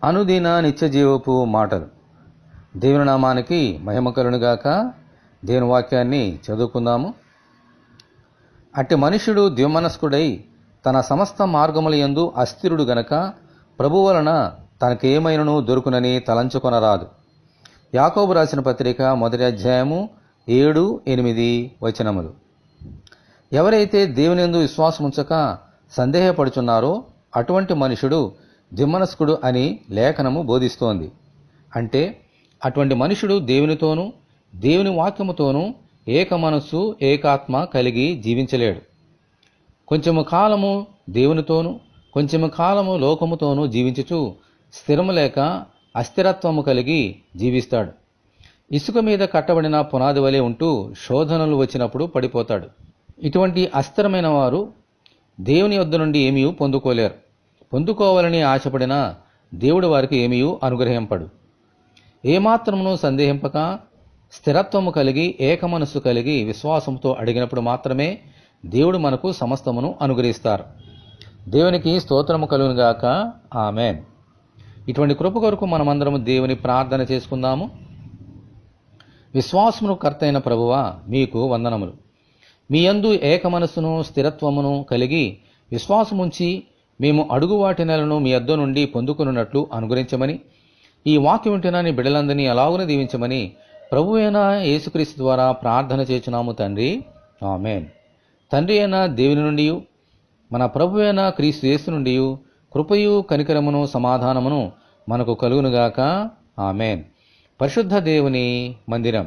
అనుదిన నిత్యజీవపు మాటలు. దేవుని నామానికి మహిమ కలుగునుగాక. దేవుని వాక్యాన్ని చదువుకుందాము. అట్టి మనుష్యుడు ద్విమనస్కుడై తన సమస్త మార్గముల యందు అస్థిరుడు గనక ప్రభు వలన తనకేమైనను దొరుకునని తలంచుకొనరాదు. యాకోబు రాసిన పత్రిక 1వ అధ్యాయము 7-8 వచనములు. ఎవరైతే దేవునియందు విశ్వాసముంచక సందేహపడుచున్నారో అటువంటి మనుషుడు ద్విమనస్కుడు అని లేఖనము బోధిస్తోంది. అంటే అటువంటి మనుషుడు దేవునితోనూ దేవుని వాక్యముతోనూ ఏక మనస్సు ఏకాత్మ కలిగి జీవించలేడు. కొంచెము కాలము దేవునితోనూ కొంచెము కాలము లోకముతోనూ జీవించుచు స్థిరము లేక అస్థిరత్వము కలిగి జీవిస్తాడు. ఇసుక మీద కట్టబడిన పునాది వలె ఉంటూ శోధనలు వచ్చినప్పుడు పడిపోతాడు. ఇటువంటి అస్థిరమైన వారు దేవుని యొద్ద నుండి ఏమీ పొందుకోలేరు. పొందుకోవాలని ఆశపడినా దేవుడు వారికి ఏమీ అనుగ్రహింపడు. ఏమాత్రమును సందేహింపక స్థిరత్వము కలిగి ఏక మనస్సు కలిగి విశ్వాసంతో అడిగినప్పుడు మాత్రమే దేవుడు మనకు సమస్తమును అనుగ్రహిస్తారు. దేవునికి స్తోత్రము కలుగునుగాక. ఆమేన్. ఇటువంటి కృప కొరకు మనమందరము దేవుని ప్రార్థన చేసుకుందాము. విశ్వాసమును కర్తైన ప్రభువా, మీకు వందనములు. మీ యందు ఏక మనస్సును స్థిరత్వమును కలిగి విశ్వాసముంచి మేము అడుగు వాటి నెలను మీ యొద్ద నుండి పొందుకున్నట్లు అనుగ్రహించమని, ఈ వాక్యం వింటున్న నీ బిడ్డలందరినీ అలాగున దీవించమని ప్రభు అయిన యేసుక్రీస్తు ద్వారా ప్రార్థన చేస్తున్నాము తండ్రి. ఆమేన్. తండ్రి అయిన దేవుని నుండి మన ప్రభు అయిన క్రీస్తు యేసు నుండి కృపయు కనికరమును సమాధానమును మనకు కలుగునుగాక. ఆమేన్. పరిశుద్ధ దేవుని మందిరం.